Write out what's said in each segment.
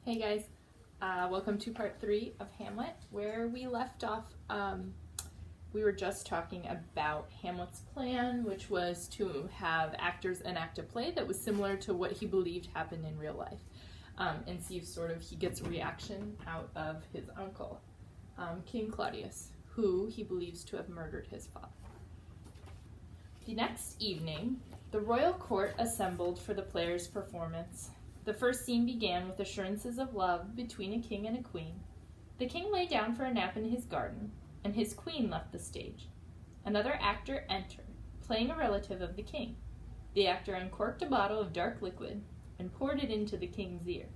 Hey guys, welcome to part 3 of Hamlet. Where we left off, we were just talking about Hamlet's plan, which was to have actors enact a play that was similar to what he believed happened in real life, and see if he gets a reaction out of his uncle, King Claudius, who he believes to have murdered his father. The next evening, the royal court assembled for the player's performance. The first scene began with assurances of love between a king and a queen. The king lay down for a nap in his garden, and his queen left the stage. Another actor entered, playing a relative of the king. The actor uncorked a bottle of dark liquid and poured it into the king's ear.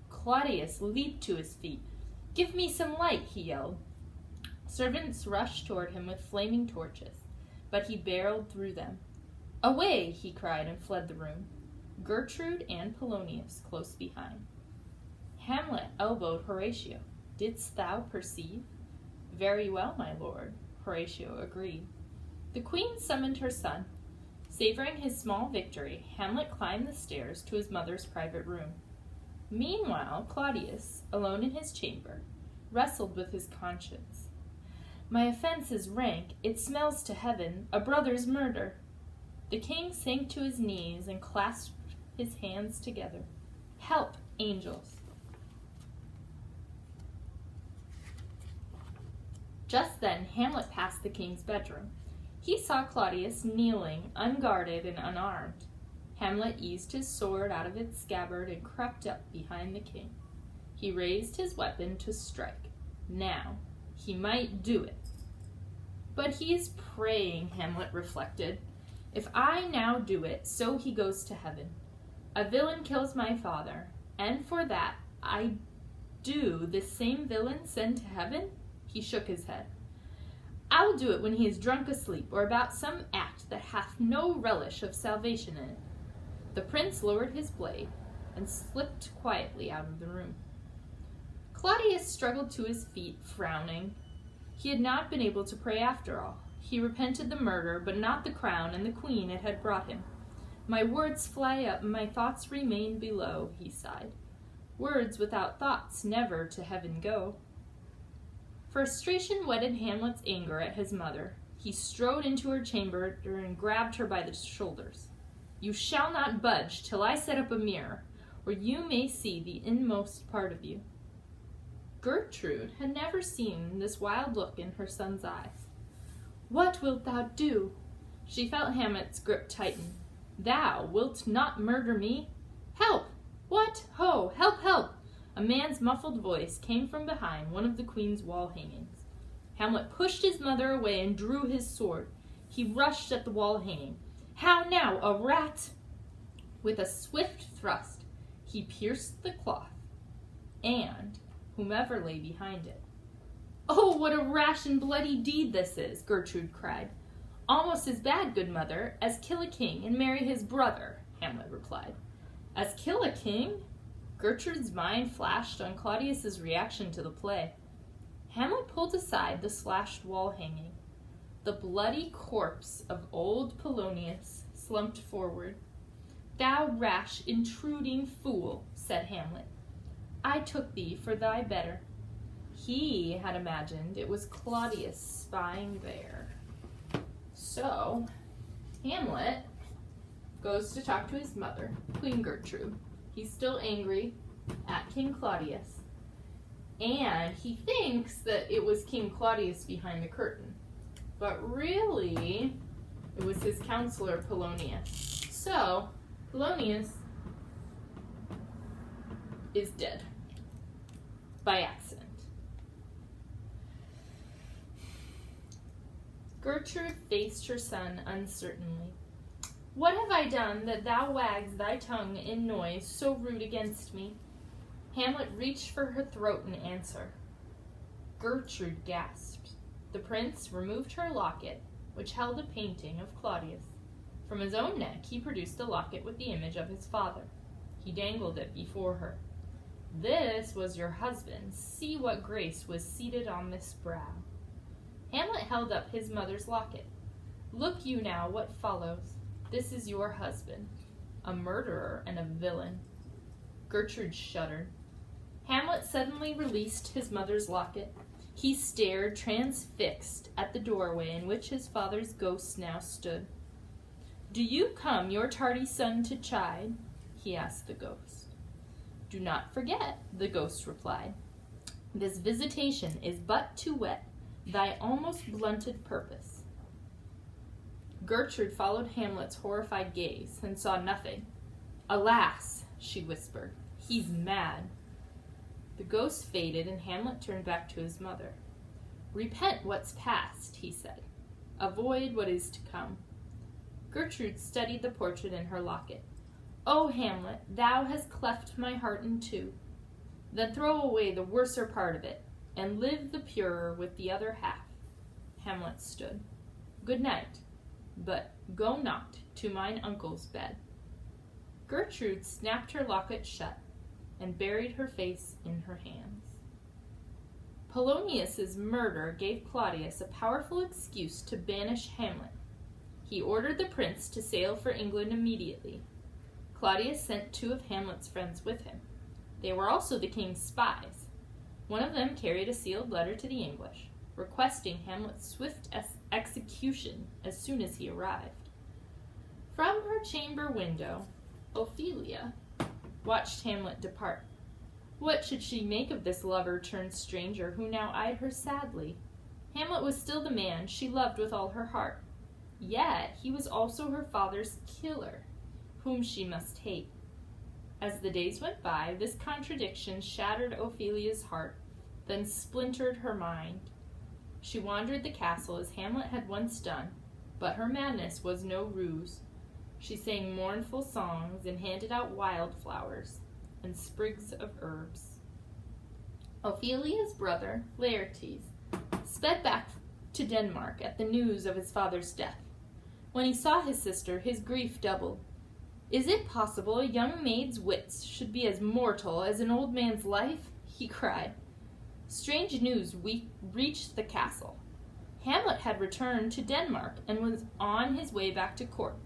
Claudius leaped to his feet. "Give me some light," he yelled. Servants rushed toward him with flaming torches, but he barreled through them. "Away!" he cried and fled the room. Gertrude and Polonius close behind. Hamlet elbowed Horatio. "Didst thou perceive?" "Very well, my lord," Horatio agreed. The queen summoned her son. Savoring his small victory, Hamlet climbed the stairs to his mother's private room. Meanwhile, Claudius, alone in his chamber, wrestled with his conscience. "My offense is rank. It smells to heaven. A brother's murder." The king sank to his knees and clasped his hands together. "Help, angels." Just then, Hamlet passed the king's bedroom. He saw Claudius kneeling, unguarded and unarmed. Hamlet eased his sword out of its scabbard and crept up behind the king. He raised his weapon to strike. Now, he might do it. But he is praying, Hamlet reflected. If I now do it, so he goes to heaven. A villain kills my father, and for that I do this same villain send to heaven? He shook his head. I'll do it when he is drunk asleep, or about some act that hath no relish of salvation in it. The prince lowered his blade and slipped quietly out of the room. Claudius struggled to his feet, frowning. He had not been able to pray after all. He repented the murder, but not the crown and the queen it had brought him. My words fly up, my thoughts remain below, he sighed. Words without thoughts never to heaven go. Frustration whetted Hamlet's anger at his mother. He strode into her chamber and grabbed her by the shoulders. You shall not budge till I set up a mirror, or you may see the inmost part of you. Gertrude had never seen this wild look in her son's eyes. What wilt thou do? She felt Hamlet's grip tighten. Thou wilt not murder me? Help! What? Ho! Help, help! A man's muffled voice came from behind one of the queen's wall hangings. Hamlet pushed his mother away and drew his sword. He rushed at the wall hanging. How now, a rat? With a swift thrust, he pierced the cloth, and whomever lay behind it. Oh, what a rash and bloody deed this is, Gertrude cried. Almost as bad, good mother, as kill a king and marry his brother, Hamlet replied. As kill a king? Gertrude's mind flashed on Claudius's reaction to the play. Hamlet pulled aside the slashed wall hanging. The bloody corpse of old Polonius slumped forward. Thou rash, intruding fool, said Hamlet. I took thee for thy better. He had imagined it was Claudius spying there. So, Hamlet goes to talk to his mother, Queen Gertrude. He's still angry at King Claudius, and he thinks that it was King Claudius behind the curtain, but really, it was his counselor, Polonius. So, Polonius is dead by accident. Gertrude faced her son uncertainly. What have I done that thou wags thy tongue in noise so rude against me? Hamlet reached for her throat in answer. Gertrude gasped. The prince removed her locket, which held a painting of Claudius. From his own neck he produced a locket with the image of his father. He dangled it before her. This was your husband. See what grace was seated on this brow. Hamlet held up his mother's locket. Look you now what follows. This is your husband, a murderer and a villain. Gertrude shuddered. Hamlet suddenly released his mother's locket. He stared transfixed at the doorway in which his father's ghost now stood. "Do you come your tardy son to chide?" he asked the ghost. "Do not forget," the ghost replied. "This visitation is but to whet thy almost blunted purpose." Gertrude followed Hamlet's horrified gaze and saw nothing. "Alas," she whispered, "he's mad." The ghost faded and Hamlet turned back to his mother. "Repent what's past," he said. "Avoid what is to come." Gertrude studied the portrait in her locket. "O Hamlet, thou hast cleft my heart in two. Then throw away the worser part of it, and live the purer with the other half." Hamlet stood. "Good night, but go not to mine uncle's bed." Gertrude snapped her locket shut and buried her face in her hands. Polonius's murder gave Claudius a powerful excuse to banish Hamlet. He ordered the prince to sail for England immediately. Claudius sent 2 of Hamlet's friends with him. They were also the king's spies. One of them carried a sealed letter to the English, requesting Hamlet's swift execution as soon as he arrived. From her chamber window, Ophelia watched Hamlet depart. What should she make of this lover-turned-stranger who now eyed her sadly? Hamlet was still the man she loved with all her heart. Yet he was also her father's killer, whom she must hate. As the days went by, this contradiction shattered Ophelia's heart, then splintered her mind. She wandered the castle as Hamlet had once done, but her madness was no ruse. She sang mournful songs and handed out wildflowers and sprigs of herbs. Ophelia's brother, Laertes, sped back to Denmark at the news of his father's death. When he saw his sister, his grief doubled. "Is it possible a young maid's wits should be as mortal as an old man's life?" he cried. Strange news reached the castle. Hamlet had returned to Denmark and was on his way back to court.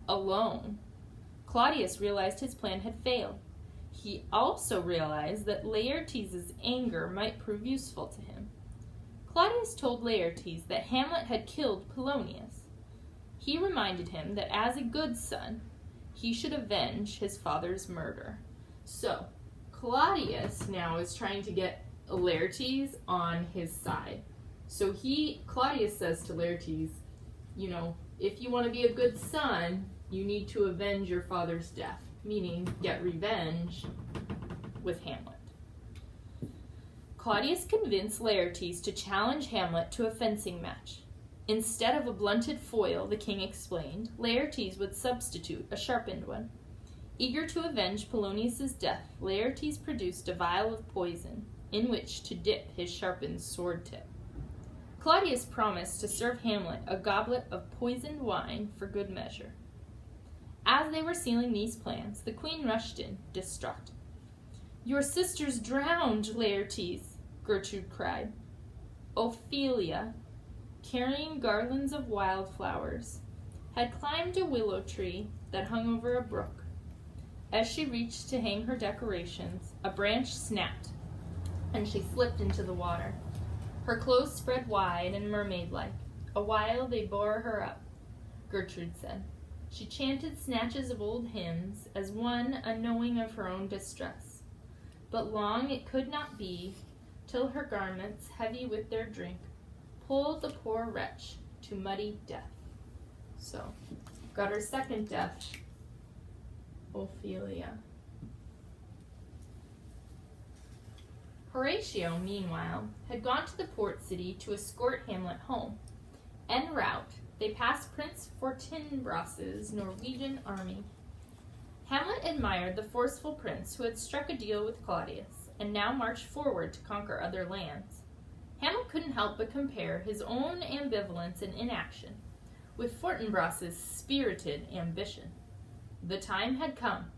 Alone. Claudius realized his plan had failed. He also realized that Laertes' anger might prove useful to him. Claudius told Laertes that Hamlet had killed Polonius. He reminded him that as a good son, he should avenge his father's murder. So, Claudius now is trying to get Laertes on his side. So Claudius says to Laertes, if you want to be a good son, you need to avenge your father's death, meaning get revenge with Hamlet. Claudius convinced Laertes to challenge Hamlet to a fencing match. Instead of a blunted foil, the king explained, Laertes would substitute a sharpened one. Eager to avenge Polonius's death, Laertes produced a vial of poison in which to dip his sharpened sword tip. Claudius promised to serve Hamlet a goblet of poisoned wine for good measure. As they were sealing these plans, the queen rushed in, distraught. "Your sister's drowned, Laertes," Gertrude cried. Ophelia, carrying garlands of wildflowers, had climbed a willow tree that hung over a brook. As she reached to hang her decorations, a branch snapped, and she slipped into the water. Her clothes spread wide and mermaid-like. A while they bore her up, Gertrude said. She chanted snatches of old hymns, as one unknowing of her own distress. But long it could not be, till her garments, heavy with their drink, pulled the poor wretch to muddy death. So, got her second death, Ophelia. Horatio, meanwhile, had gone to the port city to escort Hamlet home. En route, they passed Prince Fortinbras's Norwegian army. Hamlet admired the forceful prince who had struck a deal with Claudius and now marched forward to conquer other lands. Hamlet couldn't help but compare his own ambivalence and inaction with Fortinbras's spirited ambition. The time had come.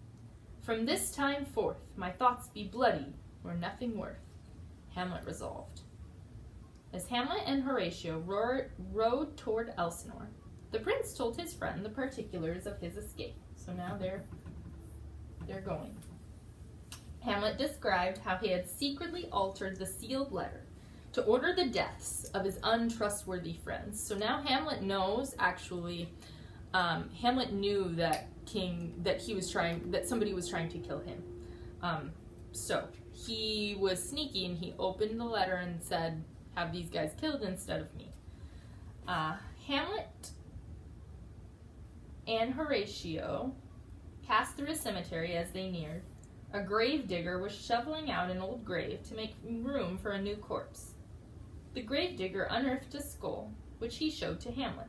"From this time forth, my thoughts be bloody or nothing worth," Hamlet resolved. As Hamlet and Horatio rode toward Elsinore, the prince told his friend the particulars of his escape. So now they're going. Hamlet described how he had secretly altered the sealed letter to order the deaths of his untrustworthy friends. So now Hamlet knows, actually, Hamlet knew that somebody was trying to kill him. So he was sneaky and he opened the letter and said, have these guys killed instead of me. Hamlet and Horatio passed through a cemetery as they neared. A grave digger was shoveling out an old grave to make room for a new corpse. The grave digger unearthed a skull, which he showed to Hamlet.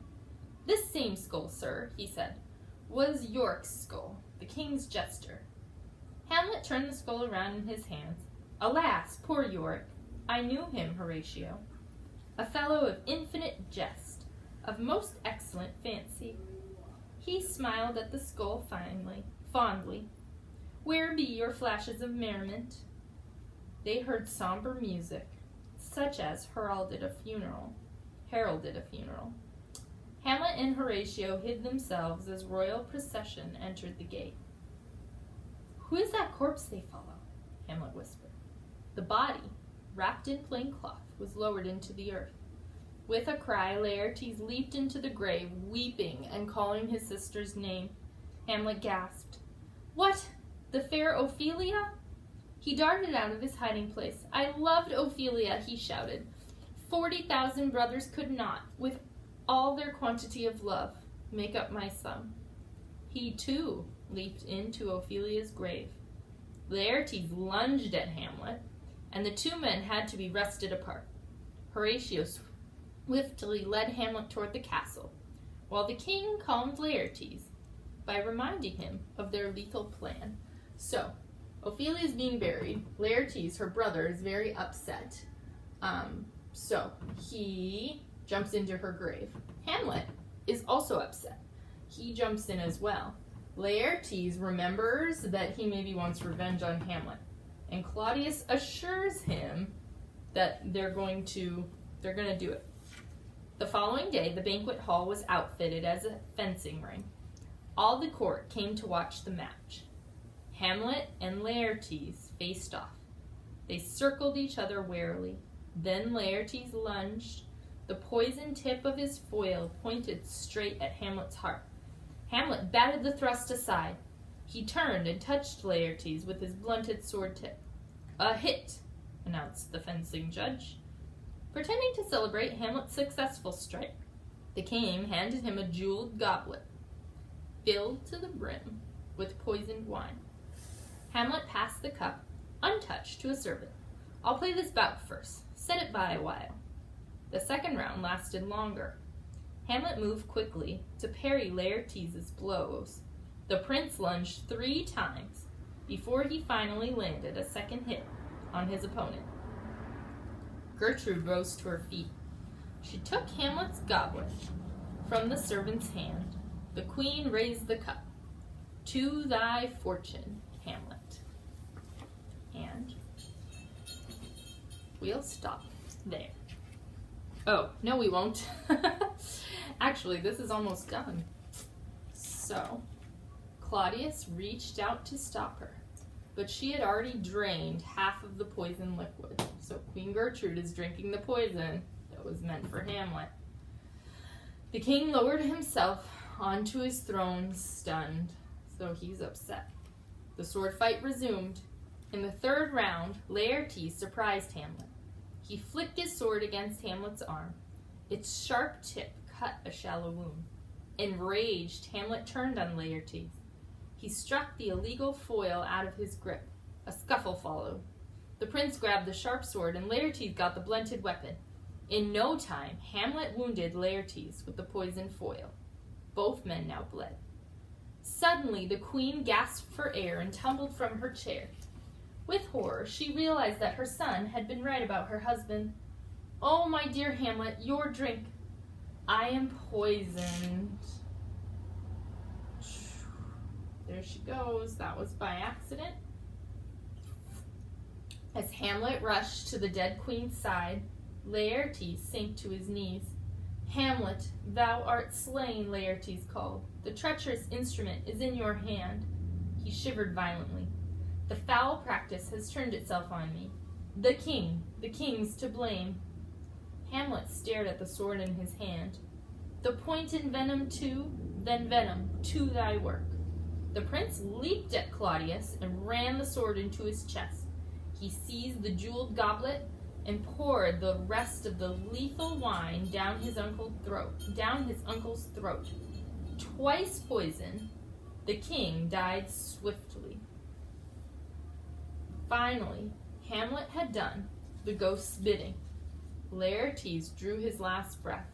"This same skull, sir," he said, "was York's skull, the king's jester." Hamlet turned the skull around in his hands. "Alas, poor York! I knew him, Horatio. A fellow of infinite jest, of most excellent fancy." He smiled at the skull fondly. "Where be your flashes of merriment?" They heard somber music, such as heralded a funeral. Hamlet and Horatio hid themselves as royal procession entered the gate. "Who is that corpse they follow?" Hamlet whispered. The body, wrapped in plain cloth, was lowered into the earth. With a cry, Laertes leaped into the grave, weeping and calling his sister's name. Hamlet gasped. "What? The fair Ophelia?" He darted out of his hiding place. "I loved Ophelia," he shouted. 40,000 brothers could not, with all their quantity of love, make up my sum." He, too, leaped into Ophelia's grave. Laertes lunged at Hamlet, and the two men had to be wrested apart. Horatio swiftly led Hamlet toward the castle, while the king calmed Laertes by reminding him of their lethal plan. So, Ophelia is being buried. Laertes, her brother, is very upset. So he jumps into her grave. Hamlet is also upset. He jumps in as well. Laertes remembers that he maybe wants revenge on Hamlet, and Claudius assures him that they're going to do it. The following day, the banquet hall was outfitted as a fencing ring. All the court came to watch the match. Hamlet and Laertes faced off. They circled each other warily. Then Laertes lunged. The poisoned tip of his foil pointed straight at Hamlet's heart. Hamlet batted the thrust aside. He turned and touched Laertes with his blunted sword tip. "A hit," announced the fencing judge. Pretending to celebrate Hamlet's successful strike, the king handed him a jeweled goblet, filled to the brim with poisoned wine. Hamlet passed the cup, untouched, to a servant. "I'll play this bout first. Set it by a while." The second round lasted longer. Hamlet moved quickly to parry Laertes' blows. The prince lunged 3 times before he finally landed a second hit on his opponent. Gertrude rose to her feet. She took Hamlet's goblet from the servant's hand. The queen raised the cup. "To thy fortune, Hamlet." And we'll stop there. Oh, no we won't. Actually, this is almost done. So, Claudius reached out to stop her, but she had already drained half of the poison liquid. So Queen Gertrude is drinking the poison that was meant for Hamlet. The king lowered himself onto his throne, stunned, so he's upset. The sword fight resumed. In the third round, Laertes surprised Hamlet. He flicked his sword against Hamlet's arm. Its sharp tip cut a shallow wound. Enraged, Hamlet turned on Laertes. He struck the illegal foil out of his grip. A scuffle followed. The prince grabbed the sharp sword, and Laertes got the blunted weapon. In no time, Hamlet wounded Laertes with the poisoned foil. Both men now bled. Suddenly, the queen gasped for air and tumbled from her chair. With horror, she realized that her son had been right about her husband. "Oh, my dear Hamlet, your drink." "I am poisoned." There she goes. That was by accident. As Hamlet rushed to the dead queen's side, Laertes sank to his knees. "Hamlet, thou art slain," Laertes called. "The treacherous instrument is in your hand." He shivered violently. The foul practice has turned itself on me. The king's to blame. Hamlet stared at the sword in his hand. The point in venom too, then venom, to thy work. The prince leaped at Claudius and ran the sword into his chest. He seized the jeweled goblet and poured the rest of the lethal wine down his uncle's throat. Twice poisoned, the king died swiftly. Finally, Hamlet had done the ghost's bidding. Laertes drew his last breath.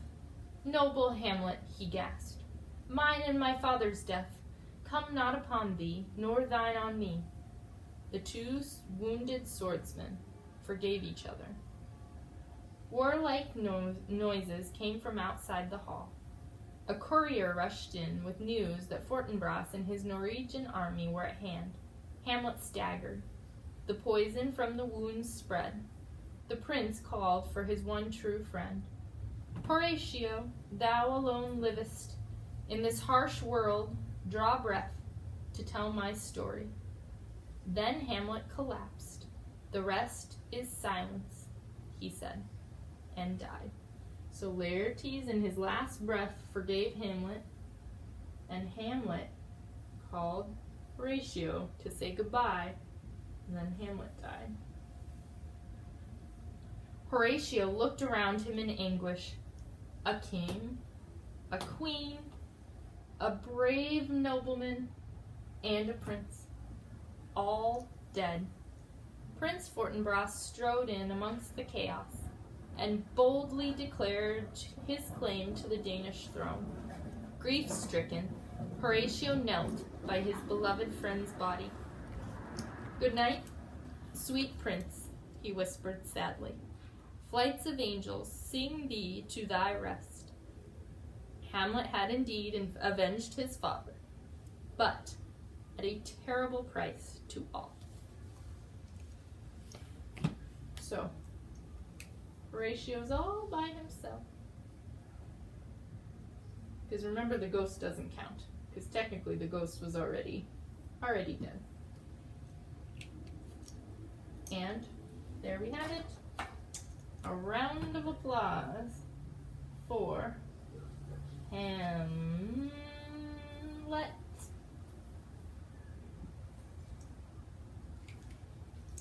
Noble Hamlet, he gasped, mine and my father's death come not upon thee, nor thine on me. The two wounded swordsmen forgave each other. Warlike noises came from outside the hall. A courier rushed in with news that Fortinbras and his Norwegian army were at hand. Hamlet staggered. The poison from the wounds spread. The prince called for his one true friend. Horatio, thou alone livest. In this harsh world, draw breath to tell my story. Then Hamlet collapsed. The rest is silence, he said, and died. So Laertes, in his last breath, forgave Hamlet, and Hamlet called Horatio to say goodbye, and then Hamlet died. Horatio looked around him in anguish. A king, a queen, a brave nobleman, and a prince, all dead. Prince Fortinbras strode in amongst the chaos and boldly declared his claim to the Danish throne. Grief-stricken, Horatio knelt by his beloved friend's body. Good night, sweet prince, he whispered sadly. Flights of angels sing thee to thy rest. Hamlet had indeed avenged his father, but at a terrible price to all. So, Horatio's all by himself. Because remember, the ghost doesn't count. Because technically the ghost was already dead. And there we have it. A round of applause for Hamlet.